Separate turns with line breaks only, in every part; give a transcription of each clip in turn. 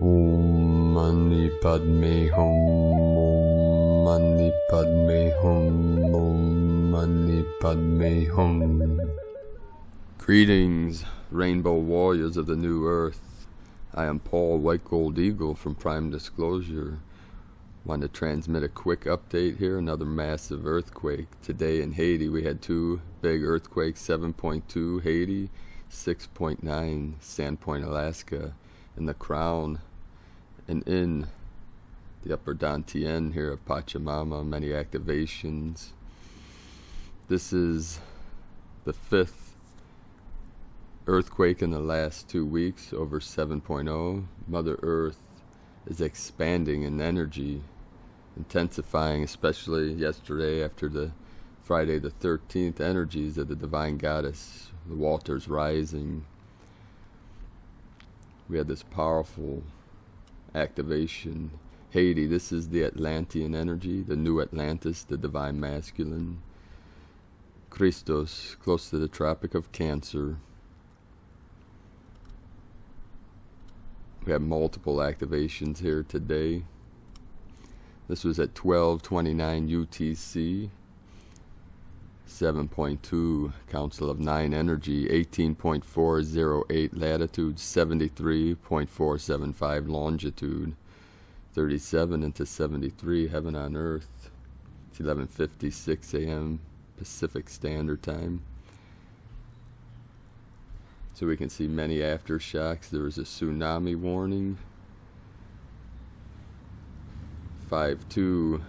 Om Mani Padme Hum. Om Mani Padme Hum. Om Mani Padme Hum. Greetings, Rainbow Warriors of the New Earth. I am Paul White Gold Eagle from Prime Disclosure. Want to transmit a quick update here. Another massive earthquake. Today in Haiti we had two big earthquakes, 7.2 Haiti, 6.9 Sandpoint, Alaska, in the crown and in the upper Dantian here of Pachamama. Many activations. This is the fifth earthquake in the last 2 weeks, over 7.0. Mother Earth is expanding in energy, intensifying, especially yesterday after the Friday the 13th energies of the Divine Goddess, the waters rising. We had this powerful activation. Haiti, this is the Atlantean energy, the new Atlantis, the Divine Masculine. Christos, close to the Tropic of Cancer. We have multiple activations here today. This was at 12:29 UTC. 7.2 Council of 9 energy, 18.408 latitude, 73.475 longitude, 37 into 73 heaven on earth. It's 11:56 a.m. Pacific Standard Time. So we can see many aftershocks. There was a tsunami warning. 5.2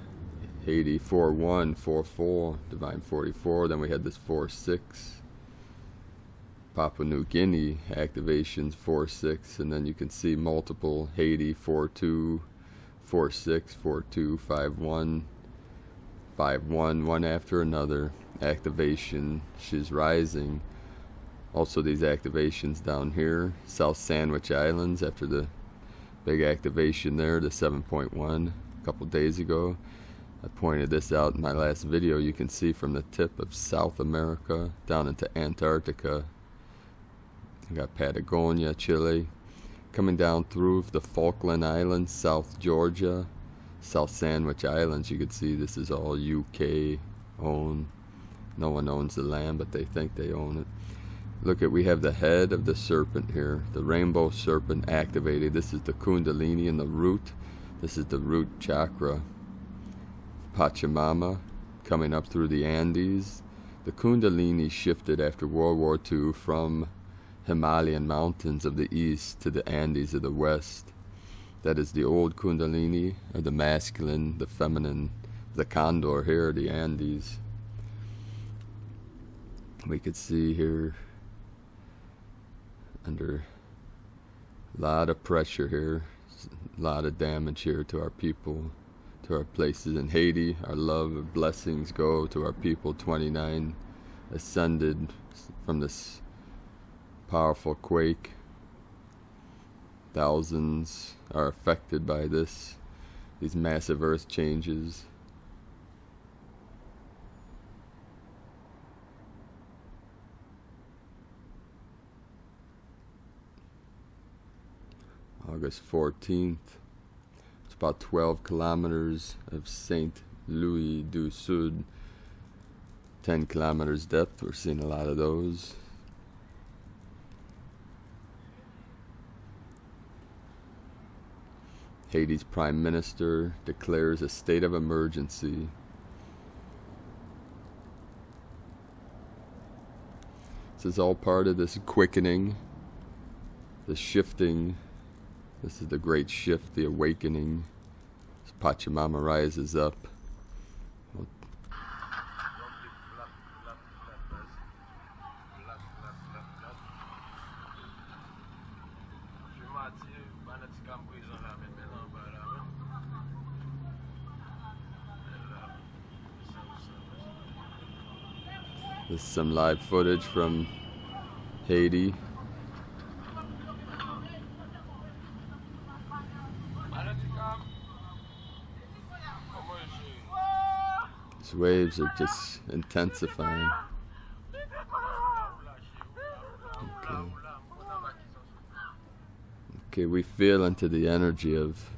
Haiti, 4.1, 4.4, Divine 44. Then we had this 4.6. Papua New Guinea activations, 4.6. And then you can see multiple Haiti, 4.2, 4.6, 4.2, 5.1, 5.1, one after another activation. She's rising. Also these activations down here, South Sandwich Islands after the big activation there, the 7.1 a couple days ago. I pointed this out in my last video. You can see from the tip of South America down into Antarctica. You got Patagonia, Chile, coming down through the Falkland Islands, South Georgia, South Sandwich Islands. You can see this is all UK owned. No one owns the land, but they think they own it. Look at, we have the head of the serpent here, the rainbow serpent activated. This is the Kundalini and the root. This is the root chakra. Pachamama coming up through the Andes. The Kundalini shifted after World War II from Himalayan mountains of the east to the Andes of the west. That is the old Kundalini, or the masculine, the feminine, the Condor here, the Andes. We could see here under a lot of pressure here, a lot of damage here to our people, to our places in Haiti. Our love and blessings go to our people. 29 ascended from this powerful quake. Thousands are affected by these massive earth changes. August 14th. It's about 12 kilometers of Saint Louis du Sud. 10 kilometers depth. We're seeing a lot of those. Haiti's Prime Minister declares a state of emergency. This is all part of this quickening, the shifting. This is the great shift, the awakening. As Pachamama rises up. This is some live footage from Haiti. These waves are just intensifying. Okay. Okay, we feel into the energy of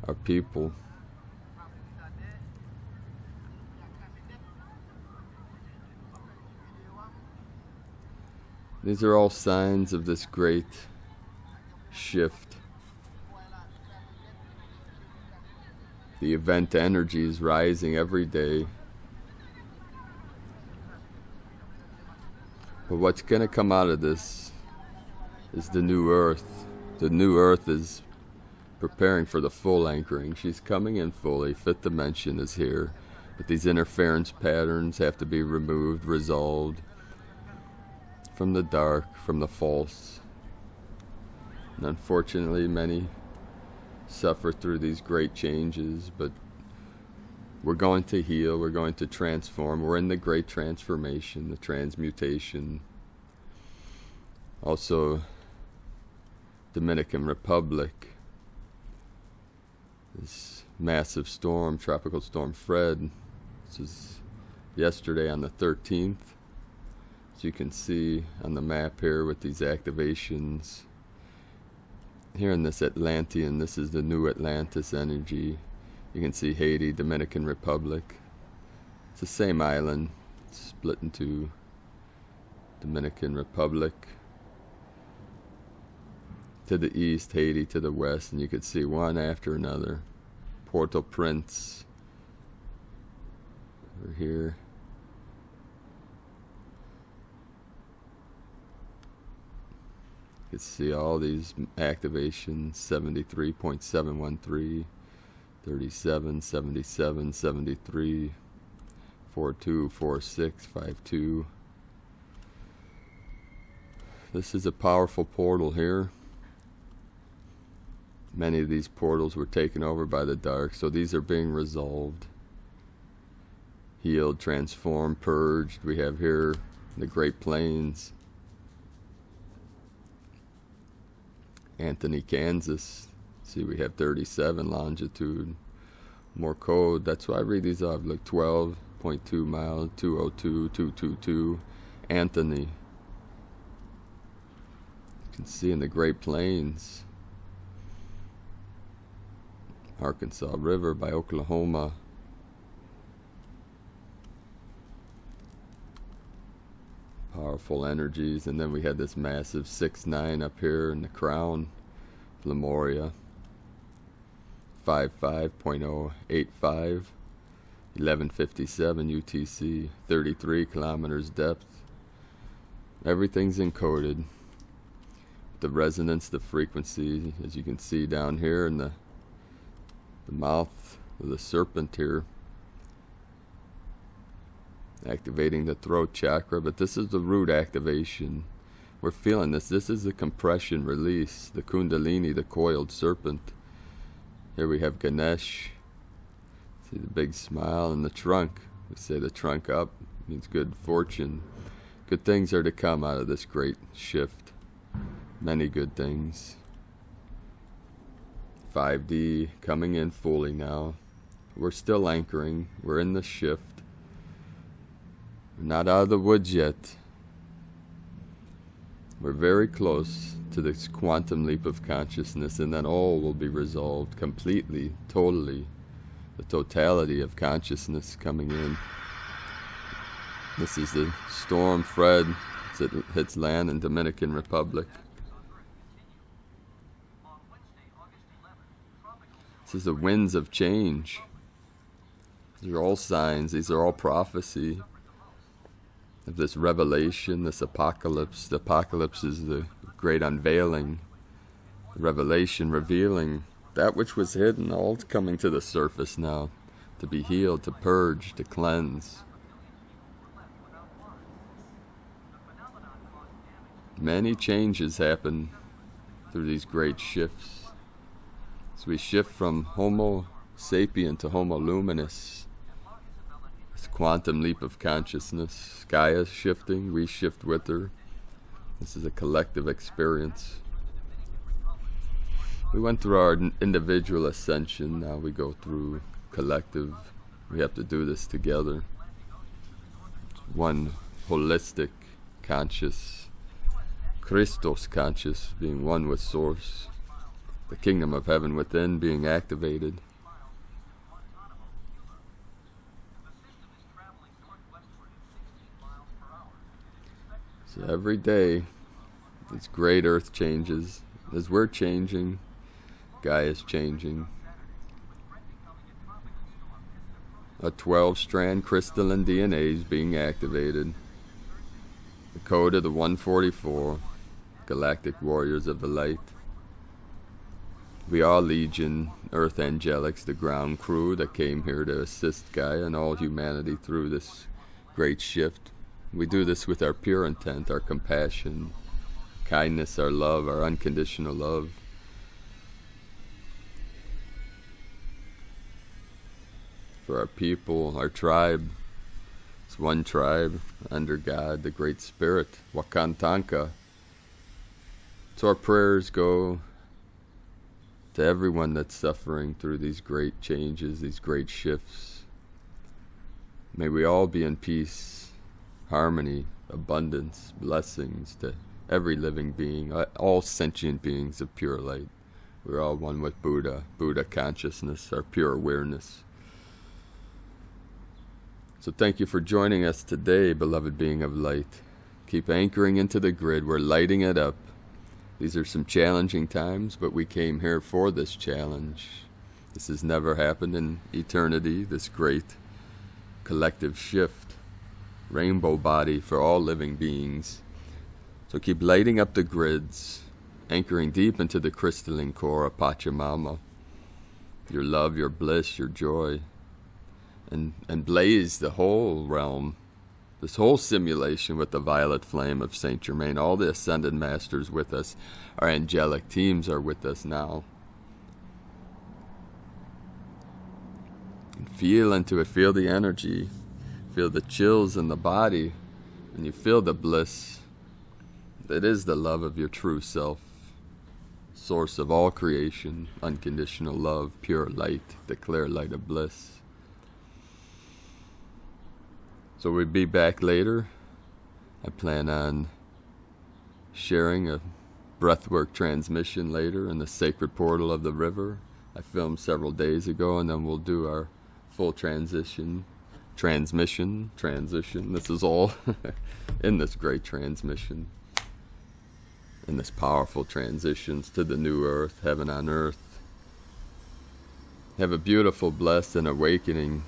our people. These are all signs of this great shift. The event energy is rising every day. But what's going to come out of this is the new earth. The new earth is preparing for the full anchoring. She's coming in fully. Fifth dimension is here. But these interference patterns have to be removed, resolved from the dark, from the false. And unfortunately, many suffer through these great changes, but we're going to heal, we're going to transform. We're in the great transformation, the transmutation. Also, Dominican Republic, this massive storm, Tropical Storm Fred. This is yesterday on the 13th. As you can see on the map here with these activations. Here in this Atlantean, this is the new Atlantis energy. You can see Haiti, Dominican Republic. It's the same island, it's split into Dominican Republic to the east, Haiti to the west, and you can see one after another. Port-au-Prince over here. You can see all these activations, 73.713, 37, 77, 73, 42, 46, 52. This is a powerful portal here. Many of these portals were taken over by the dark, so these are being resolved, healed, transformed, purged. We have here the Great Plains, Anthony, Kansas. See, we have 37 longitude. More code. That's why I read these off. Like 12.2 miles, 202, 222. Anthony. You can see in the Great Plains. Arkansas River by Oklahoma. Powerful energies. And then we had this massive 6-9 up here in the crown. Lemuria. 55.085. 1157 UTC. 33 kilometers depth. Everything's encoded. The resonance, the frequency, as you can see down here in the mouth of the serpent here, activating the throat chakra. But this is the root activation. We're feeling this. This is the compression release, the kundalini, the coiled serpent. Here we have Ganesh. See the big smile and the trunk. We say the trunk up means good fortune. Good things are to come out of this great shift. Many good things. 5D coming in fully now. We're still anchoring. We're in the shift. We're not out of the woods yet. We're very close to this quantum leap of consciousness, and then all will be resolved completely, totally. The totality of consciousness coming in. This is the storm Fred as it hits land in Dominican Republic. This is the winds of change. These are all signs. These are all prophecy of this revelation, this apocalypse. The apocalypse is the great unveiling. The revelation revealing that which was hidden, all coming to the surface now, to be healed, to purge, to cleanse. Many changes happen through these great shifts. So we shift from Homo sapien to Homo luminous. This quantum leap of consciousness. Gaia is shifting, we shift with her. This is a collective experience. We went through our individual ascension, now we go through collective. We have to do this together. One holistic, conscious Christos conscious, being one with Source, the kingdom of heaven within being activated. So every day, these great earth changes, as we're changing, Gaia's changing. A 12-strand crystalline DNA is being activated. The code of the 144, Galactic Warriors of the Light. We are Legion, Earth Angelics, the ground crew that came here to assist Gaia and all humanity through this great shift. We do this with our pure intent, our compassion, kindness, our love, our unconditional love. For our people, our tribe. It's one tribe under God, the Great Spirit, Wakantanka. So our prayers go to everyone that's suffering through these great changes, these great shifts. May we all be in peace, harmony, abundance, blessings to every living being, all sentient beings of pure light. We're all one with Buddha, Buddha consciousness, our pure awareness. So thank you for joining us today, beloved being of light. Keep anchoring into the grid. We're lighting it up. These are some challenging times, but we came here for this challenge. This has never happened in eternity, this great collective shift. Rainbow body for all living beings. So keep lighting up the grids, anchoring deep into the crystalline core of Pachamama. Your love, your bliss, your joy. And blaze the whole realm, this whole simulation with the violet flame of Saint Germain. All the ascended masters with us, our angelic teams are with us now. And feel into it, feel the energy, feel the chills in the body, and you feel the bliss that is the love of your true self, source of all creation, unconditional love, pure light, the clear light of bliss. So we'll be back later. I plan on sharing a breathwork transmission later in the sacred portal of the river. I filmed several days ago, and then we'll do our full transmission. This is all in this great transmission. In this powerful transitions to the new earth, heaven on earth. Have a beautiful, blessed, and awakening.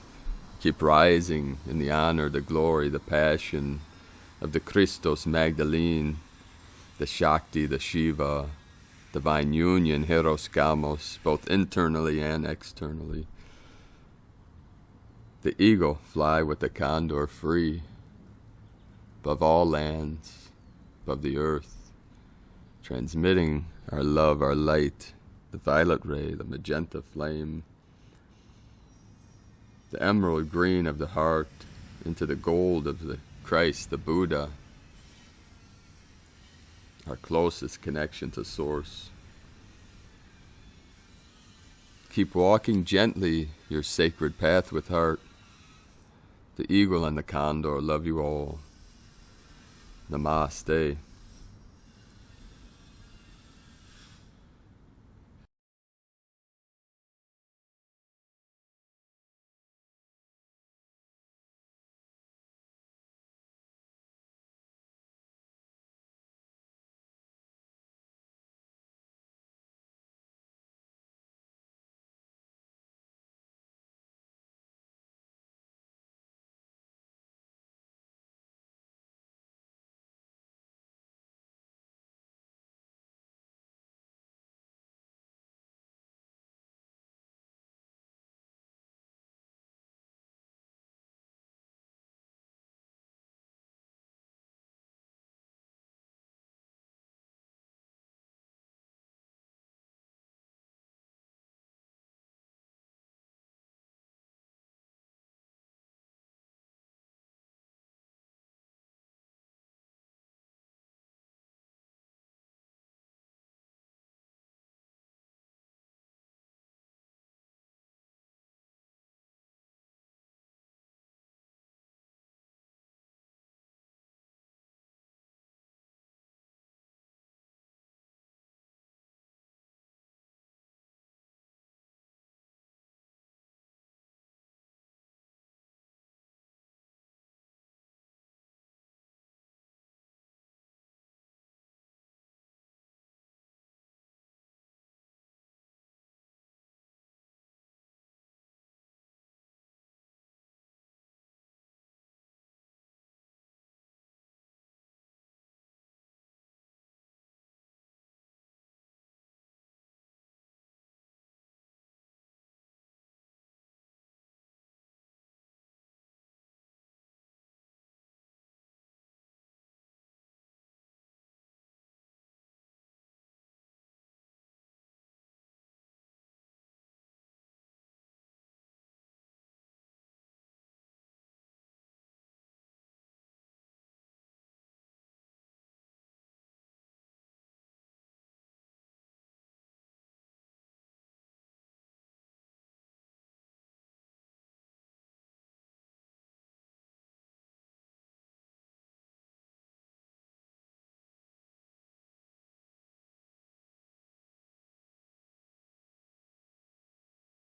Keep rising in the honor, the glory, the passion of the Christos Magdalene, the Shakti, the Shiva, divine union, Hieros, Gamos, both internally and externally. The eagle fly with the Condor free, above all lands, above the earth, transmitting our love, our light, the violet ray, the magenta flame, the emerald green of the heart into the gold of the Christ, the Buddha, our closest connection to Source. Keep walking gently your sacred path with heart. The eagle and the condor love you all. Namaste.